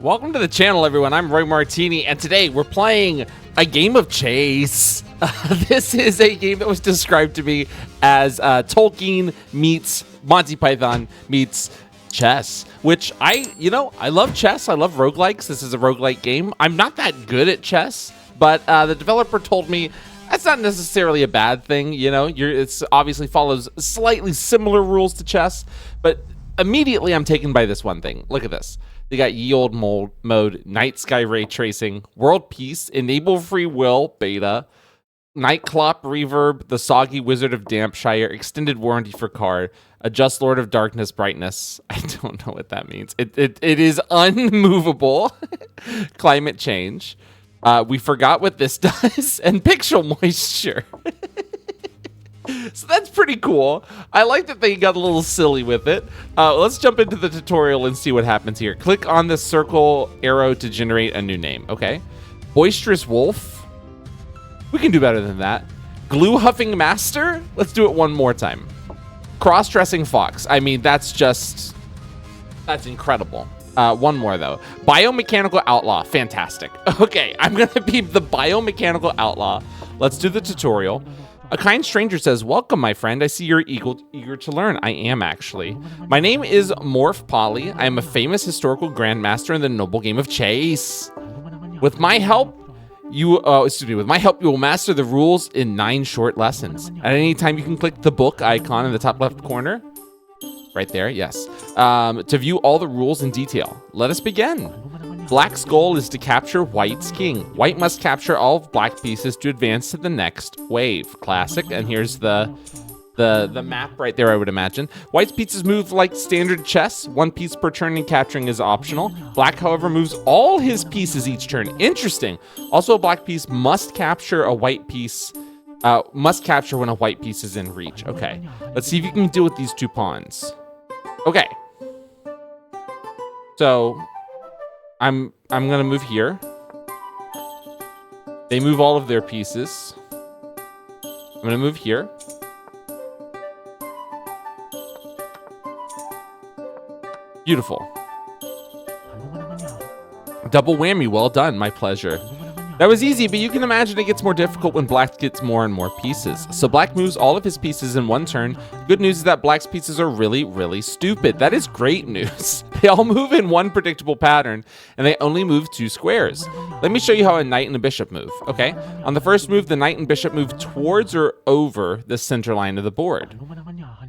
Welcome to the channel, everyone. I'm Roy Martini, and today we're playing a game of chess. This is a game that was described to me as Tolkien meets Monty Python meets chess, which I love chess. I love roguelikes. This is a roguelike game. I'm not that good at chess, but the developer told me that's not necessarily a bad thing. It's obviously follows slightly similar rules to chess, but immediately I'm taken by this one thing. Look at this. They got ye old mode, night sky ray tracing, world peace, enable free will, beta, nightclop reverb, the soggy wizard of Dampshire, extended warranty for car, adjust lord of darkness brightness. I don't know what that means. It is unmovable. Climate change. We forgot what this does, and pixel moisture. So that's pretty cool. I like that they got a little silly with it. Let's jump into the tutorial and see what happens here. Click on the circle arrow to generate a new name. Okay. Boisterous wolf. We can do better than that. Glue huffing master. Let's do it one more time. Cross-dressing fox. I mean, that's incredible. One more though. Biomechanical outlaw. Fantastic. Okay, I'm gonna be the biomechanical outlaw. Let's do the tutorial. A kind stranger says, "Welcome, my friend. I see you're eager to learn." I am, actually. My name is Morph Polly. I am a famous historical grandmaster in the noble game of chess. With my help, you will master the rules in 9 short lessons. At any time, you can click the book icon in the top left corner. Right there, yes. To view all the rules in detail. Let us begin. Black's goal is to capture White's king. White must capture all of black pieces to advance to the next wave. Classic, and here's the map right there, I would imagine. White's pieces move like standard chess. 1 piece per turn, and capturing is optional. Black, however, moves all his pieces each turn. Interesting. Also, a black piece must capture a white piece, must capture when a white piece is in reach. Okay, let's see if you can deal with these 2 pawns. Okay. So I'm gonna move here. They move all of their pieces. I'm gonna move here. Beautiful. Double whammy, well done, my pleasure. That was easy, but you can imagine it gets more difficult when black gets more and more pieces. So black moves all of his pieces in 1 turn. Good news is that black's pieces are really, really stupid. That is great news. They all move in 1 predictable pattern, and they only move 2 squares. Let me show you how a knight and a bishop move, okay? On the first move, the knight and bishop move towards or over the center line of the board.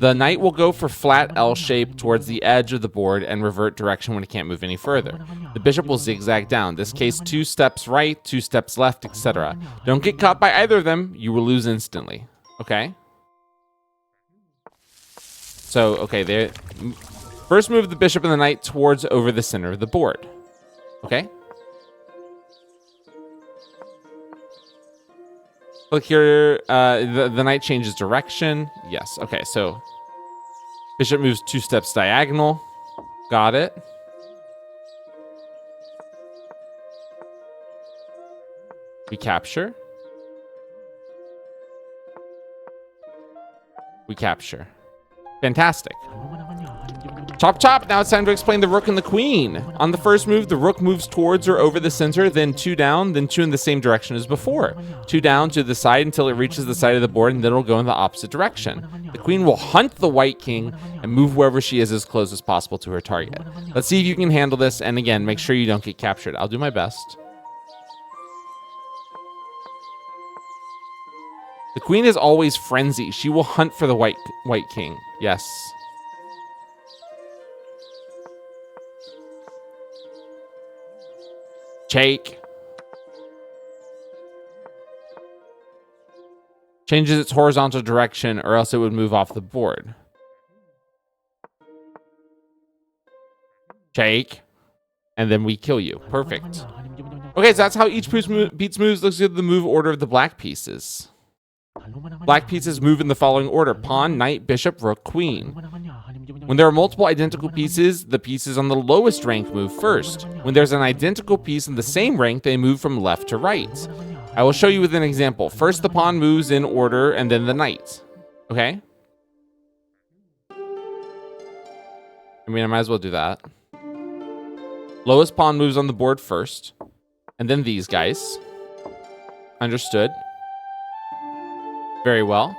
The knight will go for flat L shape towards the edge of the board and revert direction when it can't move any further. The bishop will zigzag down, in this case 2 steps right, 2 steps left, etc. Don't get caught by either of them, you will lose instantly. Okay? So, okay, there. First move the bishop and the knight towards over the center of the board. Okay? Look here, the knight changes direction. Yes, okay, so bishop moves 2 steps diagonal. Got it. We capture. We capture. Fantastic. Chop chop, now it's time to explain the rook and the queen. On the first move, the rook moves towards or over the center, then 2 down, then 2 in the same direction as before. 2 down to the side until it reaches the side of the board, and then it'll go in the opposite direction. The queen will hunt the white king and move wherever she is as close as possible to her target. Let's see if you can handle this, and again, make sure you don't get captured. I'll do my best. The queen is always frenzy. She will hunt for the white king. Yes. Take. Changes its horizontal direction or else it would move off the board. Take. And then we kill you. Perfect. Okay, so that's how each piece moves. Looks at the move order of the black pieces. Black pieces move in the following order: pawn, knight, bishop, rook, queen. When there are multiple identical pieces, the pieces on the lowest rank move first. When there's an identical piece in the same rank, they move from left to right. I will show you with an example. First, the pawn moves in order, and then the knight. Okay? I mean, I might as well do that. Lowest pawn moves on the board first. And then these guys. Understood. Very well.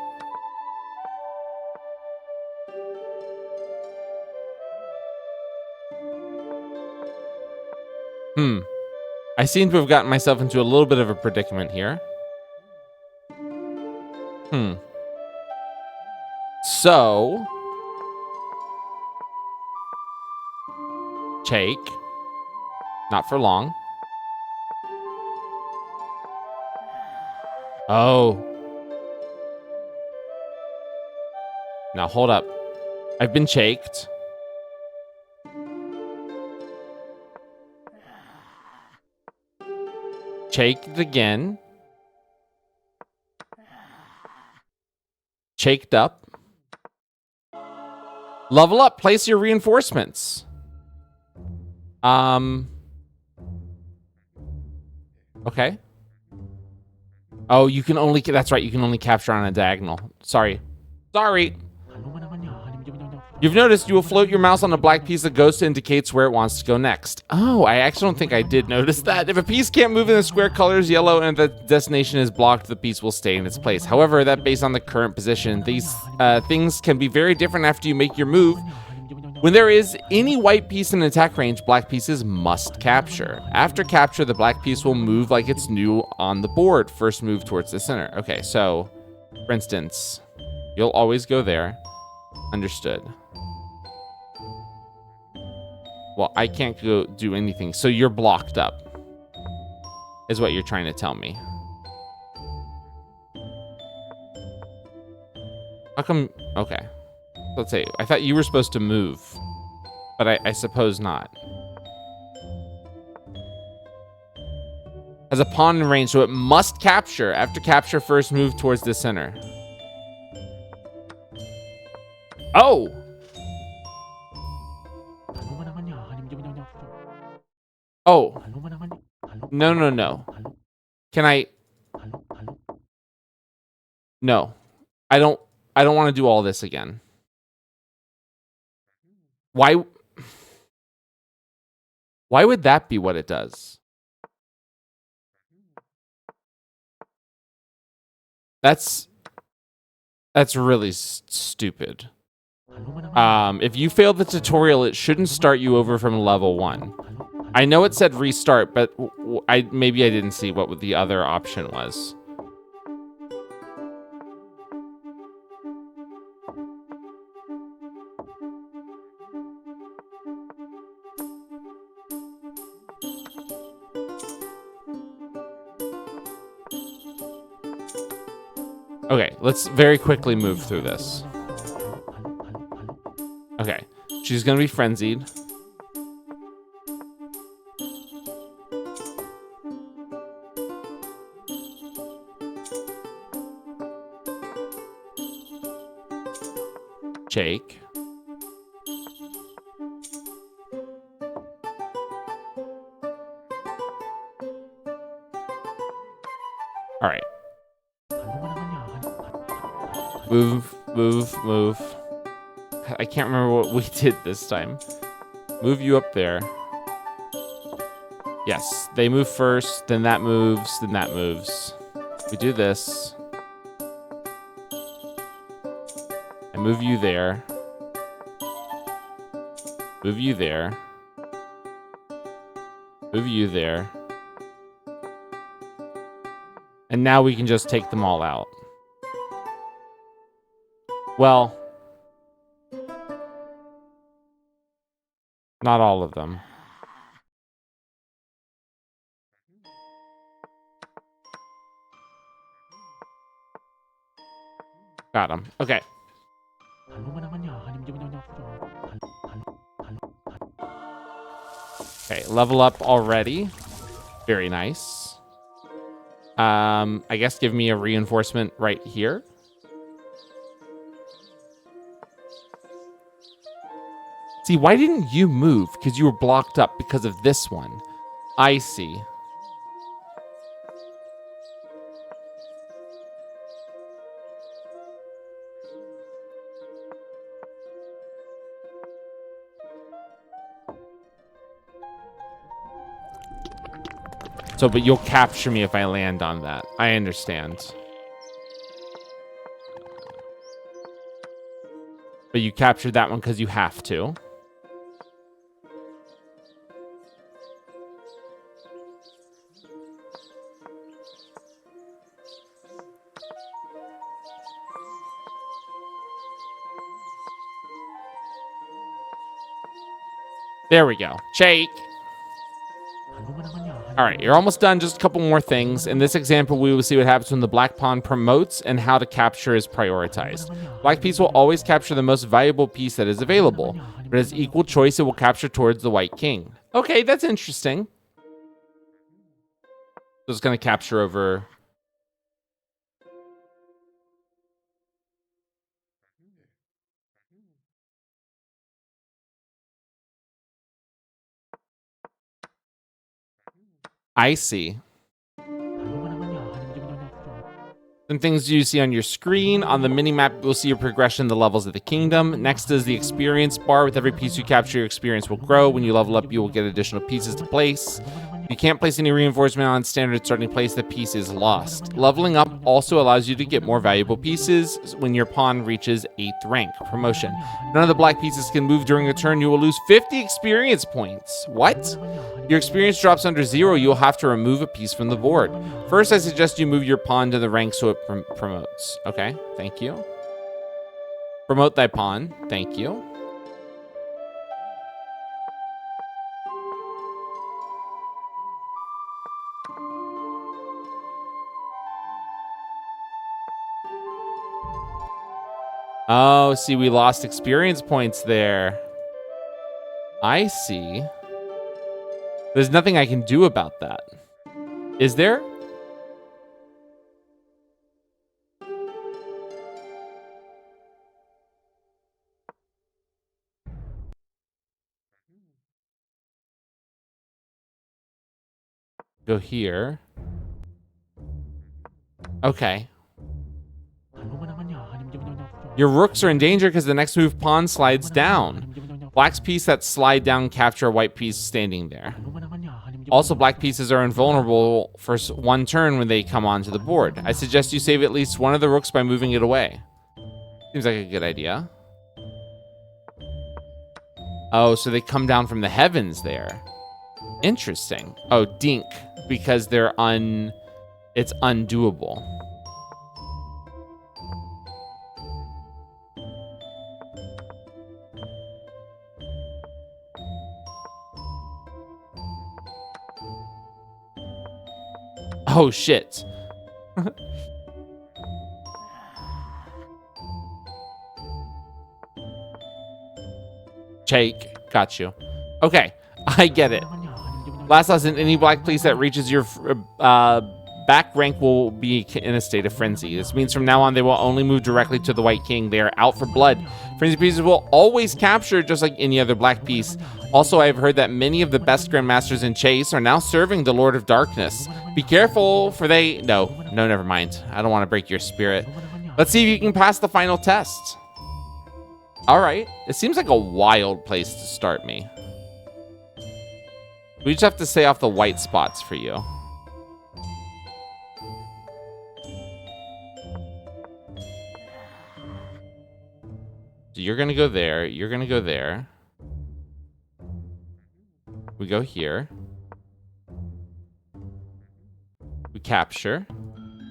I seem to have gotten myself into a little bit of a predicament here. So... Take. Not for long. Oh. Now hold up. I've been chaked. Chaked again. Chaked up. Level up. Place your reinforcements. Okay. Oh, you can only... That's right. You can only capture on a diagonal. Sorry. You've noticed you will float your mouse on a black piece of ghost that indicates where it wants to go next. Oh, I actually don't think I did notice that. If a piece can't move in the square colors yellow and the destination is blocked, the piece will stay in its place. However, that based on the current position, these things can be very different after you make your move. When there is any white piece in attack range, black pieces must capture. After capture, the black piece will move like it's new on the board. First move towards the center. Okay, so, for instance, you'll always go there. Understood. Well, I can't go do anything. So you're blocked up, is what you're trying to tell me. How come? Okay. Let's see. I thought you were supposed to move, but I suppose not. Has a pawn in range, so it must capture. After capture, first move towards the center. Oh! Oh. No. Can I... No. I don't want to do all this again. Why would that be what it does? That's really stupid. If you failed the tutorial, it shouldn't start you over from level 1. I know it said restart, but maybe I didn't see what the other option was. Okay, let's very quickly move through this. Okay, she's gonna be frenzied. Jake. All right. Move. I can't remember what we did this time. Move you up there. Yes, they move first, then that moves, then that moves. We do this. I move you there. Move you there. Move you there. And now we can just take them all out. Well, not all of them. Got him. Okay. Okay, level up already. Very nice. I guess give me a reinforcement right here. See, why didn't you move? Because you were blocked up because of this one. I see. So, but you'll capture me if I land on that. I understand. But you captured that one because you have to. There we go. Shake. All right, you're almost done. Just a couple more things. In this example, we will see what happens when the black pawn promotes and how to capture is prioritized. Black piece will always capture the most valuable piece that is available, but as equal choice, it will capture towards the white king. Okay, that's interesting. So it's going to capture over... I see. Some things you see on your screen. On the mini-map, you'll see your progression, the levels of the kingdom. Next is the experience bar. With every piece you capture, your experience will grow. When you level up, you will get additional pieces to place. If you can't place any reinforcement on standard starting place, the piece is lost. Leveling up also allows you to get more valuable pieces when your pawn reaches 8th rank, promotion. None of the black pieces can move during a turn. You will lose 50 experience points. What? Your experience drops under 0. You'll have to remove a piece from the board. First, I suggest you move your pawn to the rank so it promotes. Okay, thank you. Promote thy pawn. Thank you. Oh, see, we lost experience points there. I see. There's nothing I can do about that. Is there? Go here. Okay. Your rooks are in danger because the next move pawn slides down. Black's piece that slide down capture a white piece standing there. Also, black pieces are invulnerable for one turn when they come onto the board. I suggest you save at least one of the rooks by moving it away. Seems like a good idea. Oh, so they come down from the heavens there. Interesting. Oh, dink, because they're it's undoable. Oh, shit. Jake, got you. Okay, I get it. Last lesson, any black piece that reaches your back rank will be in a state of frenzy. This means from now on, they will only move directly to the white king. They are out for blood. Frenzy pieces will always capture just like any other black piece. Also, I've heard that many of the best grandmasters in chess are now serving the Lord of Darkness. Be careful, for they... No, never mind. I don't want to break your spirit. Let's see if you can pass the final test. All right. It seems like a wild place to start me. We just have to stay off the white spots for you. So you're going to go there. You're going to go there. We go here. We capture.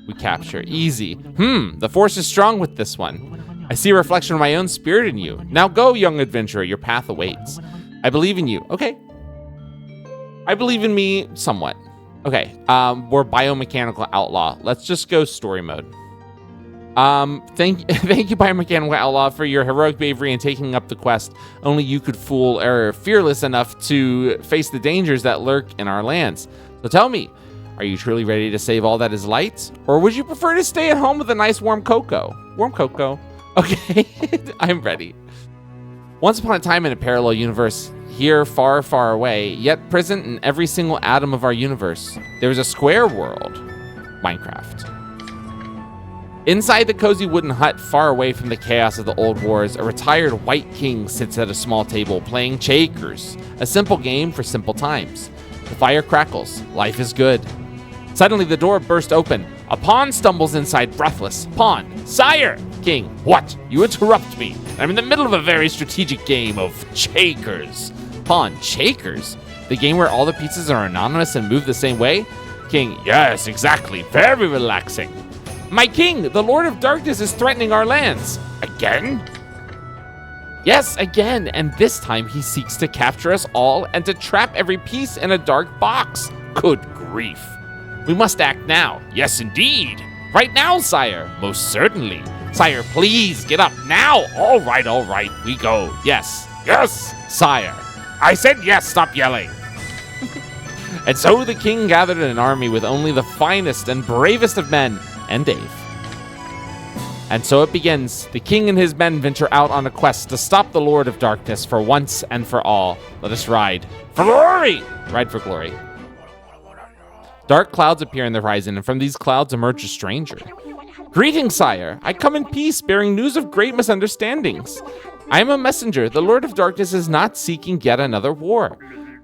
We capture. Easy. The force is strong with this one. I see a reflection of my own spirit in you. Now go, young adventurer. Your path awaits. I believe in you. Okay. I believe in me somewhat. Okay. We're biomechanical outlaw. Let's just go story mode. Thank you, Biomechanical Outlaw, for your heroic bravery in taking up the quest. Only you could fool or fearless enough to face the dangers that lurk in our lands. So tell me, are you truly ready to save all that is light? Or would you prefer to stay at home with a nice warm cocoa? Warm cocoa. Okay, I'm ready. Once upon a time in a parallel universe, here far, far away, yet present in every single atom of our universe, there was a square world, Minecraft. Inside the cozy wooden hut, far away from the chaos of the old wars, a retired white king sits at a small table playing checkers, a simple game for simple times. The fire crackles. life is good. Suddenly, the door burst open. A pawn stumbles inside, breathless. Pawn, sire! King, what? You interrupt me. I'm in the middle of a very strategic game of checkers. Pawn, checkers? The game where all the pieces are anonymous and move the same way? King, yes, exactly. Very relaxing. My king, the Lord of Darkness is threatening our lands. Again? Yes, again, and this time he seeks to capture us all and to trap every piece in a dark box. Good grief. We must act now. Yes, indeed. Right now, sire. Most certainly. Sire, please, get up now. All right, we go. Yes, yes, sire. I said yes, stop yelling. And so the king gathered an army with only the finest and bravest of men and Dave. And so it begins. The king and his men venture out on a quest to stop the Lord of Darkness for once and for all. Let us ride. For glory! Ride for glory. Dark clouds appear in the horizon, and from these clouds emerge a stranger. Greetings, sire. I come in peace, bearing news of great misunderstandings. I am a messenger. The Lord of Darkness is not seeking yet another war.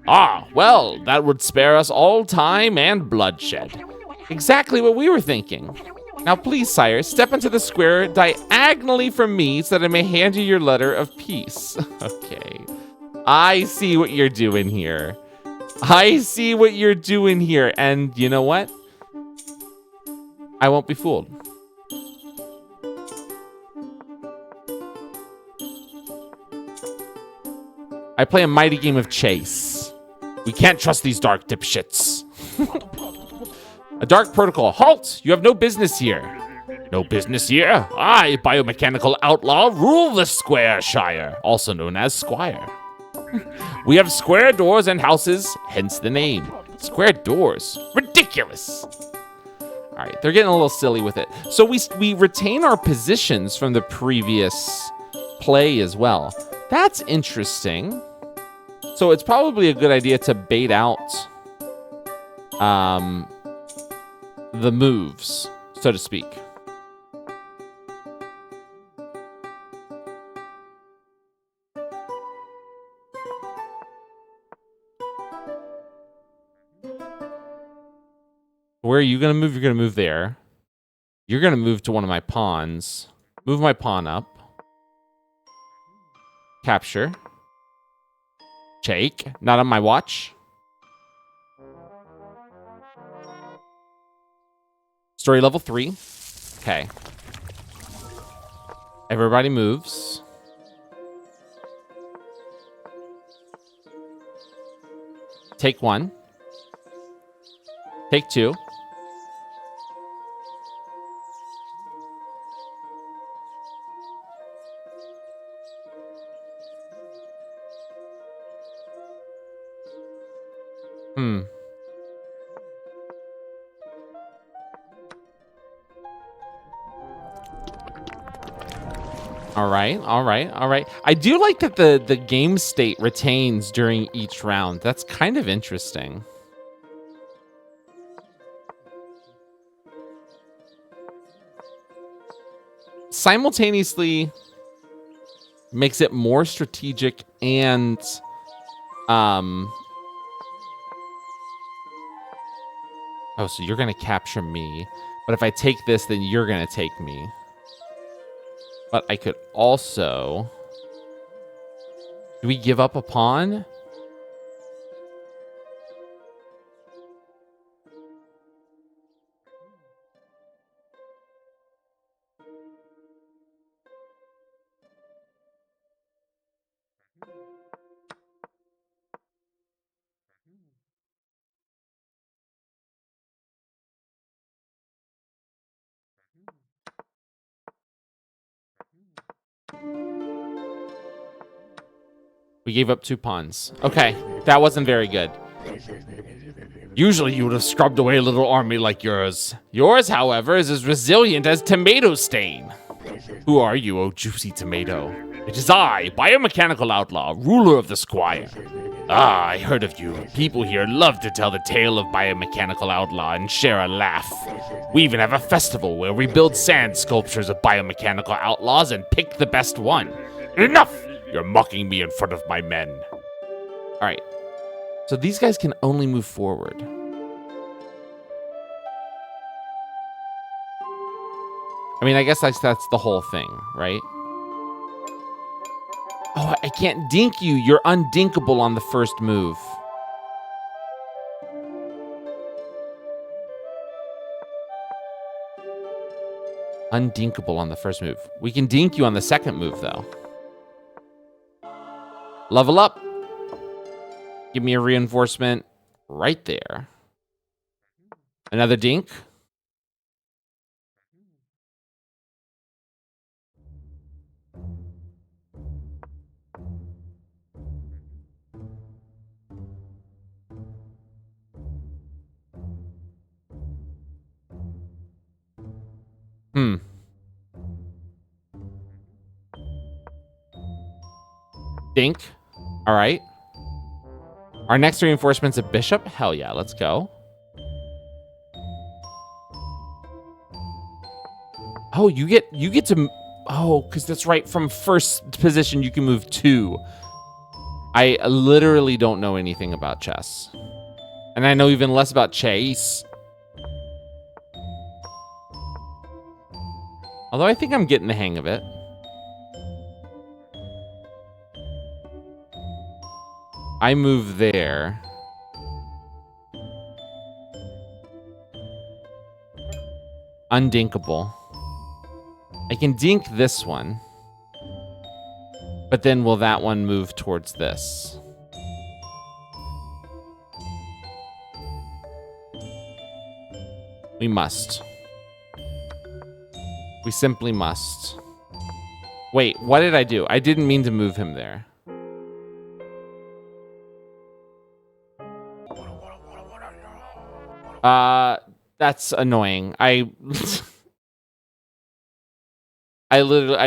Ah, well, that would spare us all time and bloodshed. Exactly what we were thinking. Now please, sire, step into the square diagonally from me so that I may hand you your letter of peace. Okay. I see what you're doing here. And you know what? I won't be fooled. I play a mighty game of chess. We can't trust these dark dipshits. A dark protocol. Halt! You have no business here. No business here? I, biomechanical outlaw, rule the square shire, also known as Squire. We have square doors and houses, hence the name. Square doors? Ridiculous! All right, they're getting a little silly with it. So we retain our positions from the previous play as well. That's interesting. So it's probably a good idea to bait out the moves, so to speak. Where are you going to move? You're going to move there. You're going to move to one of my pawns. Move my pawn up. Capture. Take. Not on my watch. Story level 3. Okay. Everybody moves. Take 1. Take 2. All right. I do like that the game state retains during each round. That's kind of interesting. Simultaneously makes it more strategic and oh, so you're gonna capture me, but if I take this, then you're gonna take me. But I could also... Do we give up a pawn? We gave up 2 pawns. Okay, that wasn't very good. Usually you would have scrubbed away a little army like yours. Yours, however, is as resilient as tomato stain. Who are you, oh juicy tomato? It is I, biomechanical outlaw, ruler of the Squire. Ah, I heard of you. People here love to tell the tale of biomechanical outlaw and share a laugh. We even have a festival where we build sand sculptures of biomechanical outlaws and pick the best one. Enough! You're mocking me in front of my men. All right. So these guys can only move forward. I mean, I guess that's the whole thing, right? Oh, I can't dink you. You're undinkable on the first move. Undinkable on the first move. We can dink you on the second move, though. Level up. Give me a reinforcement right there. Another dink. Dink. All right. Our next reinforcement's a bishop. Hell yeah, let's go. Oh, you get to. Oh, because that's right. From first position, you can move 2. I literally don't know anything about chess, and I know even less about chase. Although I think I'm getting the hang of it. I move there. Undinkable. I can dink this one. But then will that one move towards this? We must. We simply must. Wait, what did I do? I didn't mean to move him there. That's annoying. I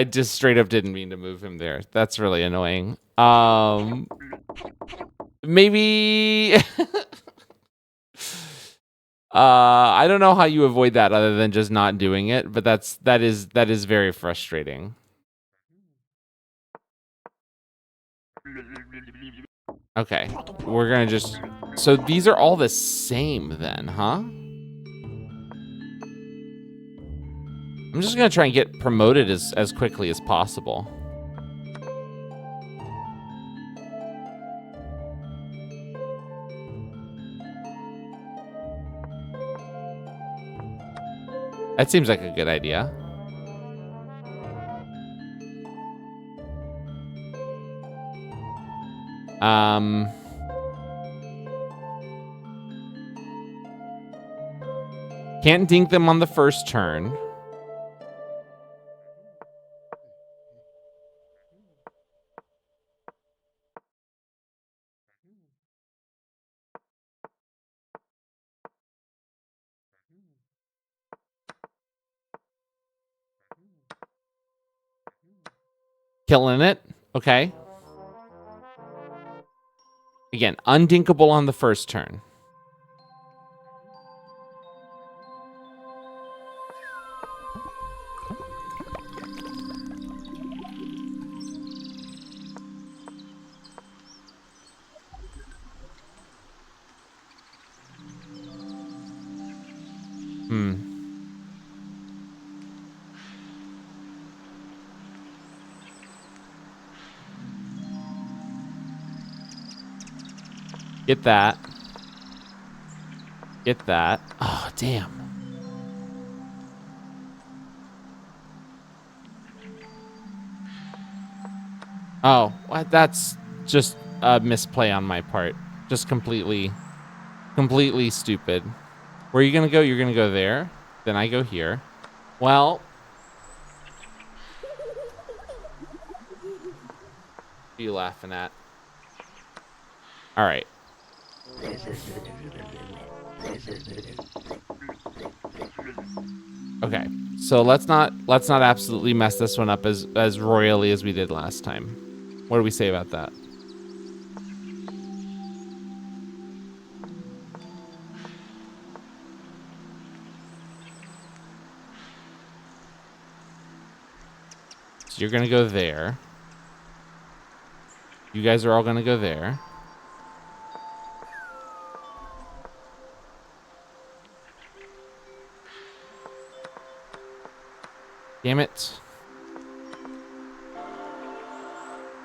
just straight up didn't mean to move him there. That's really annoying. Maybe I don't know how you avoid that other than just not doing it, but that is very frustrating. Okay, we're gonna just, so these are all the same then, huh? I'm just gonna try and get promoted as quickly as possible. That seems like a good idea. Can't dink them on the first turn. Killing it. Okay. Again, undinkable on the first turn. Get that. Get that. Oh, damn. Oh, that's just a misplay on my part. Just completely stupid. Where are you going to go? You're going to go there. Then I go here. Well. What are you laughing at? All right. Okay, so let's not absolutely mess this one up as royally as we did last time. What do we say about that? So you're gonna go there. You guys are all gonna go there. Damn it.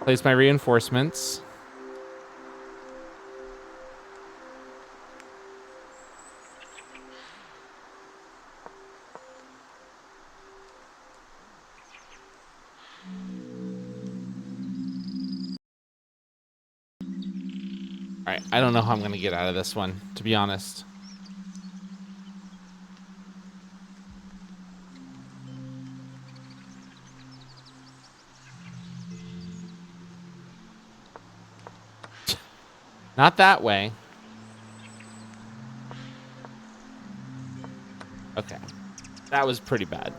Place my reinforcements. All right, I don't know how I'm going to get out of this one, to be honest. Not that way. Okay. That was pretty bad.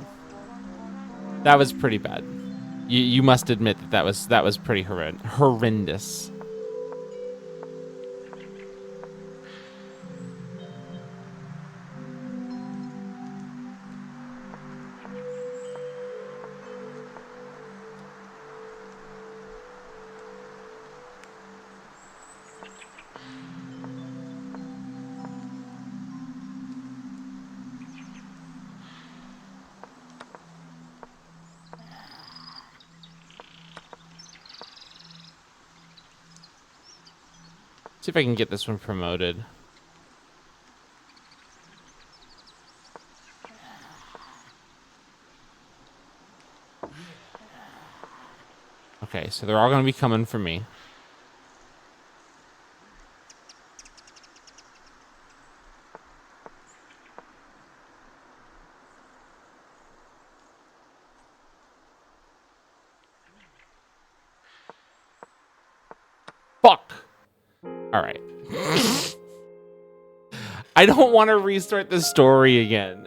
That was pretty bad. You must admit that was pretty horrendous. See if I can get this one promoted. Okay, so they're all going to be coming for me. Fuck! Alright. I don't want to restart the story again.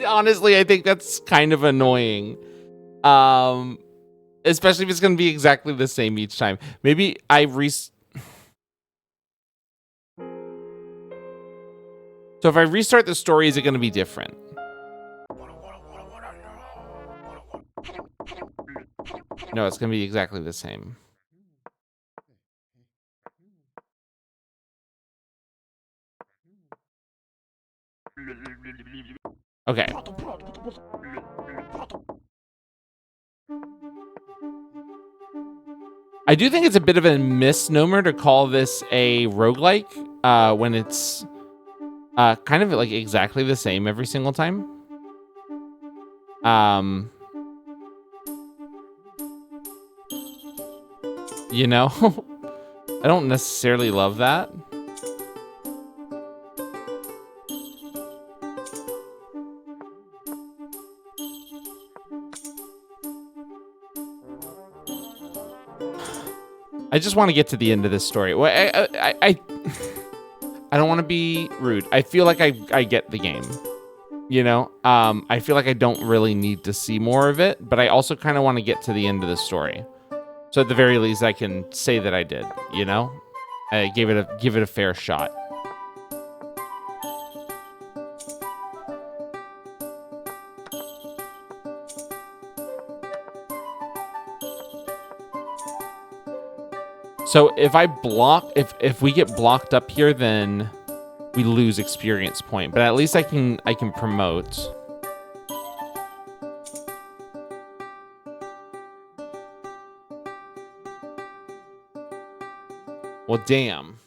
Honestly, I think that's kind of annoying. Especially if it's going to be exactly the same each time. Maybe I So if I restart the story, is it going to be different? No, it's going to be exactly the same. Okay. I do think it's a bit of a misnomer to call this a roguelike when it's kind of like exactly the same every single time. You know, I don't necessarily love that. I just want to get to the end of this story. Well, I don't want to be rude. I feel like I get the game. You know, I feel like I don't really need to see more of it, but I also kind of want to get to the end of the story. So at the very least, I can say that I did. You know, I give it a fair shot. So if I block, if we get blocked up here, then we lose experience point. But at least I can promote. Well, damn.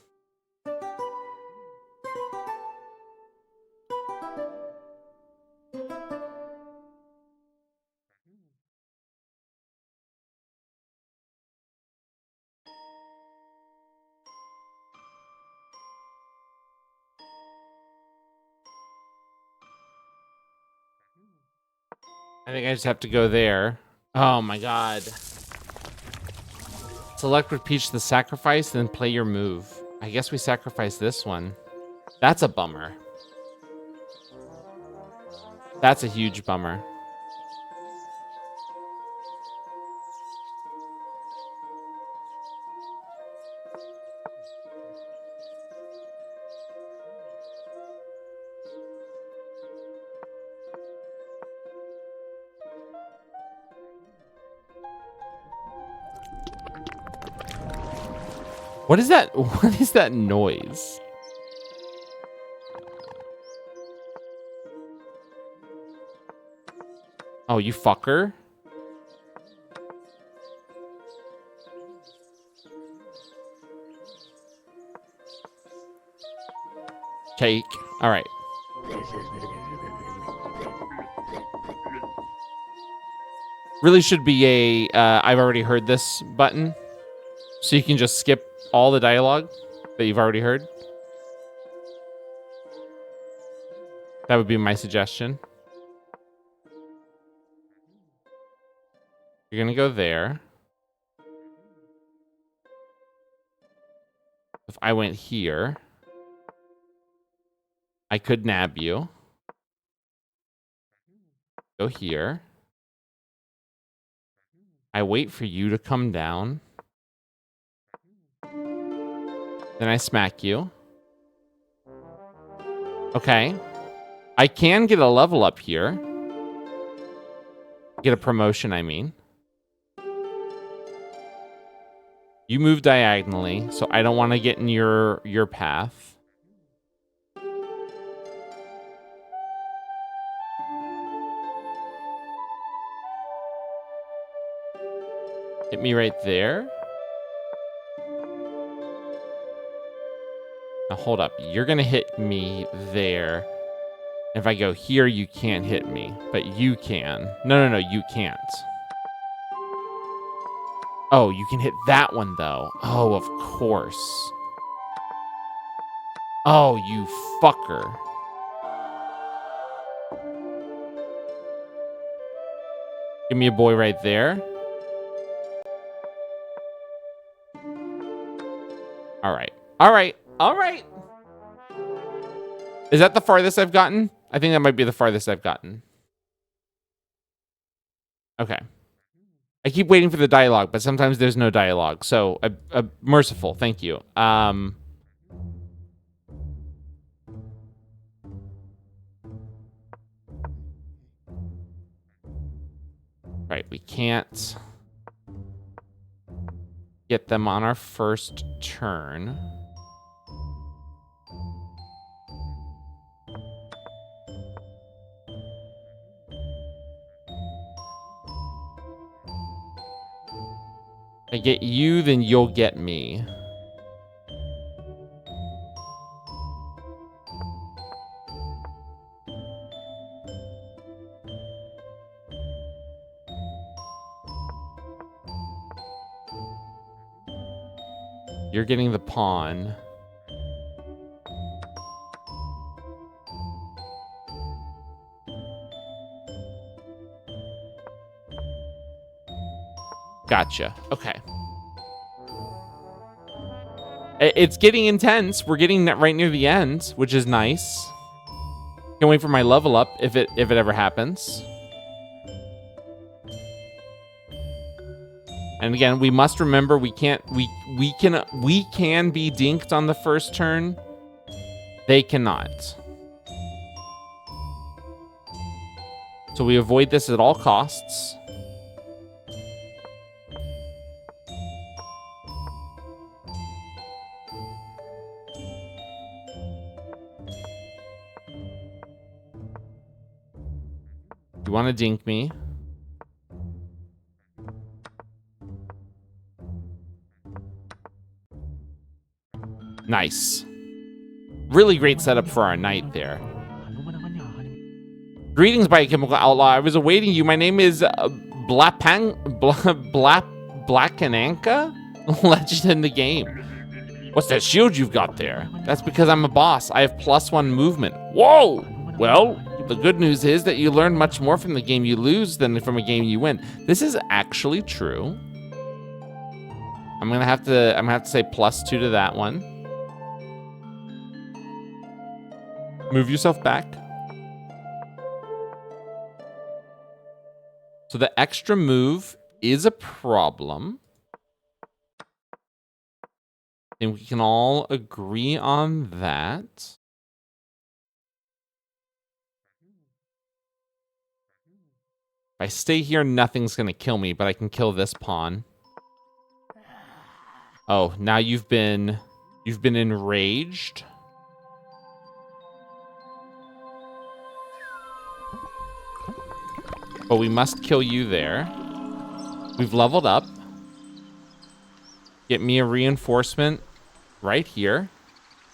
I think I just have to go there. Oh my god. Select repeat the sacrifice, then play your move. I guess we sacrifice this one. That's a bummer. That's a huge bummer. What is that? What is that noise? Oh, you fucker. Take. All right. Really should be a I've already heard this button. So you can just skip all the dialogue that you've already heard. That would be my suggestion. You're going to go there. If I went here, I could nab you. Go here. I wait for you to come down. Then I smack you. Okay. I can get a level up here. Get a promotion, I mean. You move diagonally, so I don't want to get in your path. Hit me right there. Now hold up. You're going to hit me there. If I go here, you can't hit me, but you can. No, you can't. Oh, you can hit that one, though. Oh, of course. Oh, you fucker. Give me a boy right there. All right. All right. All right. Is that the farthest I've gotten? I think that might be the farthest I've gotten. Okay. I keep waiting for the dialogue, but sometimes there's no dialogue. So, merciful. Thank you. Right, we can't get them on our first turn. I get you, then you'll get me. You're getting the pawn. Gotcha. Okay. It's getting intense. We're getting right near the end, which is nice. Can't wait for my level up if it ever happens. And again, we must remember we can be dinked on the first turn. They cannot. So we avoid this at all costs. You want to dink me? Nice. Really great setup for our knight there. Greetings, Biochemical Outlaw. I was awaiting you. My name is Blackananka? Legend in the game. What's that shield you've got there? That's because I'm a boss. I have +1 movement. Whoa! Well, the good news is that you learn much more from the game you lose than from a game you win. This is actually true. I'm gonna have to say +2 to that one. Move yourself back. So the extra move is a problem. And we can all agree on that. If I stay here, nothing's going to kill me, but I can kill this pawn. Oh, now you've been enraged. but we must kill you there. We've leveled up. Get me a reinforcement right here.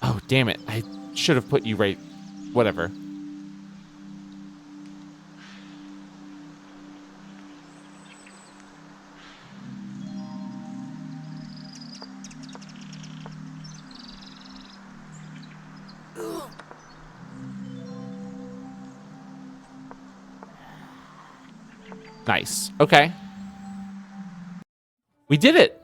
Oh, damn it. I should have put you right. Whatever. Nice. Okay. We did it.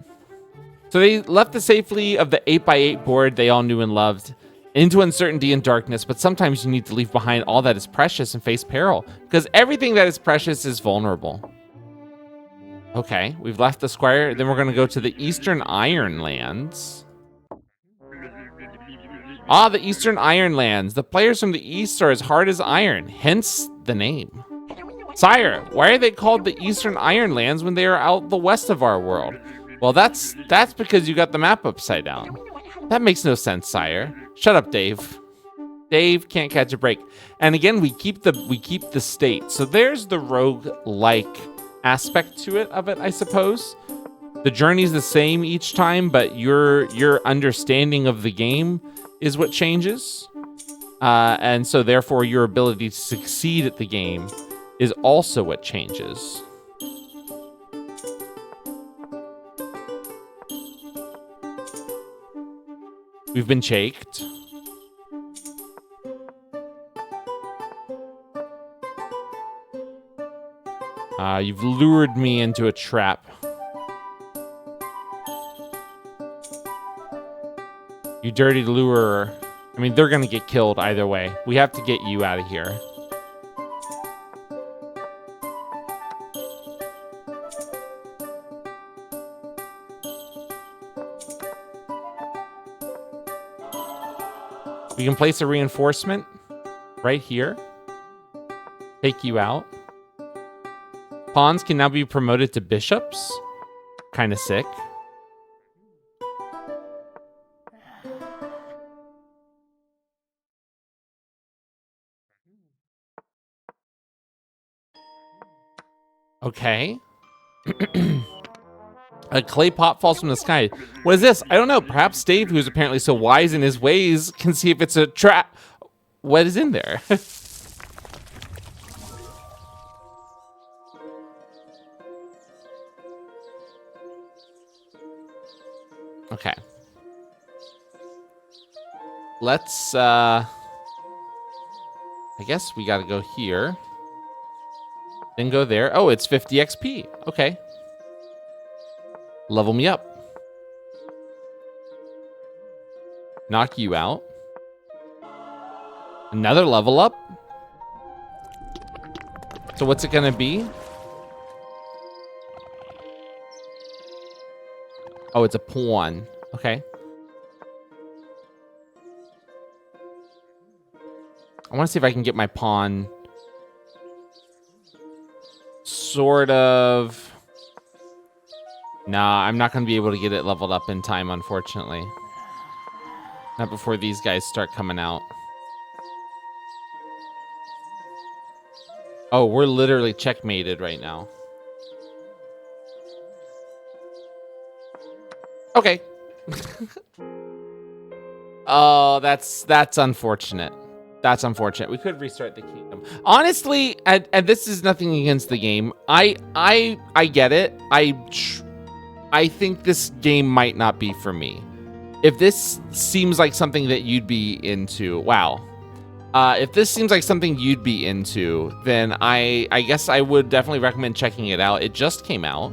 So they left the safely of the 8x8 board they all knew and loved into uncertainty and darkness, but sometimes you need to leave behind all that is precious and face peril, because everything that is precious is vulnerable. Okay, we've left the squire. Then we're going to go to the Eastern Ironlands. Ah, the Eastern Ironlands. The players from the East are as hard as iron, hence the name. Sire, why are they called the Eastern Ironlands when they are out the west of our world? Well, that's because you got the map upside down. That makes no sense, sire. Shut up, Dave. Dave can't catch a break. And again, we keep the state. So there's the roguelike aspect to it, I suppose. The journey's the same each time, but your understanding of the game is what changes. And so therefore your ability to succeed at the game is also what changes. We've been chaked. You've lured me into a trap. You dirty lurer. I mean, they're gonna get killed either way. We have to get you out of here. We can place a reinforcement right here. Take you out. Pawns can now be promoted to bishops. Kind of sick. Okay. A clay pot falls from the sky. What is this? I don't know. Perhaps Dave, who's apparently so wise in his ways, can see if it's a trap. What is in there? Okay. Let's, I guess we gotta go here. Then go there. Oh, it's 50 XP. Okay. Level me up. Knock you out. Another level up. So what's it gonna be? Oh, it's a pawn. Okay. I want to see if I can get my pawn sort of... Nah, I'm not going to be able to get it leveled up in time, unfortunately. Not before these guys start coming out. Oh, we're literally checkmated right now. Okay. Oh, that's unfortunate. That's unfortunate. We could restart the kingdom. Honestly, and this is nothing against the game. I get it. I think this game might not be for me. If this seems like something that you'd be into, wow. If this seems like something you'd be into, then I guess I would definitely recommend checking it out. It just came out.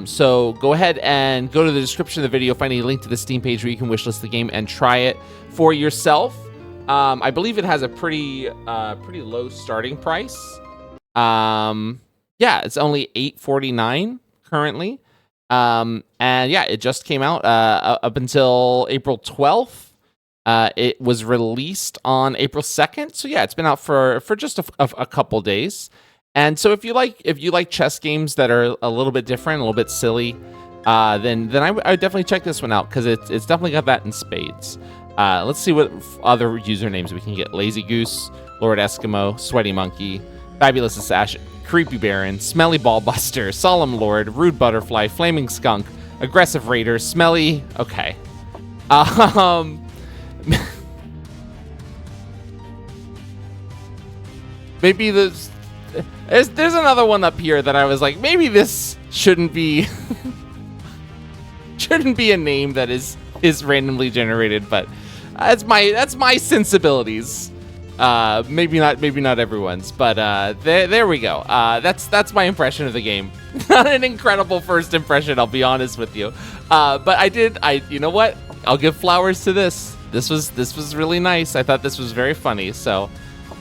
So go ahead and go to the description of the video, find a link to the Steam page where you can wishlist the game and try it for yourself. I believe it has a pretty low starting price. Yeah, it's only $8.49 currently. And yeah, it just came out up until April 12th. It was released on April 2nd. So yeah, it's been out for just a couple days. And so if you like chess games that are a little bit different, a little bit silly, then I would definitely check this one out, because it's definitely got that in spades. Let's see what other usernames we can get. Lazy Goose, Lord Eskimo, Sweaty Monkey, Fabulous Assassin, Creepy Baron, Smelly Ballbuster, Solemn Lord, Rude Butterfly, Flaming Skunk, Aggressive Raider, Smelly. Okay. Maybe there's another one up here that I was like, maybe this shouldn't be a name that is randomly generated, but that's my sensibilities. Maybe not everyone's, but there we go. That's my impression of the game. Not an incredible first impression, I'll be honest with you. But you know what? I'll give flowers to this. This was really nice. I thought this was very funny. So,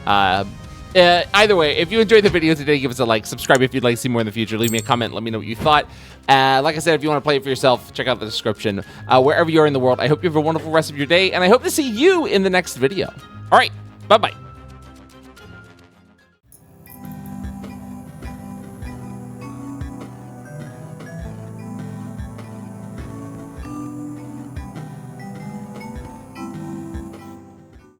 either way, if you enjoyed the video today, give us a like, subscribe if you'd like to see more in the future, leave me a comment, let me know what you thought. Like I said, if you want to play it for yourself, check out the description. Wherever you are in the world, I hope you have a wonderful rest of your day, and I hope to see you in the next video. All right, bye-bye.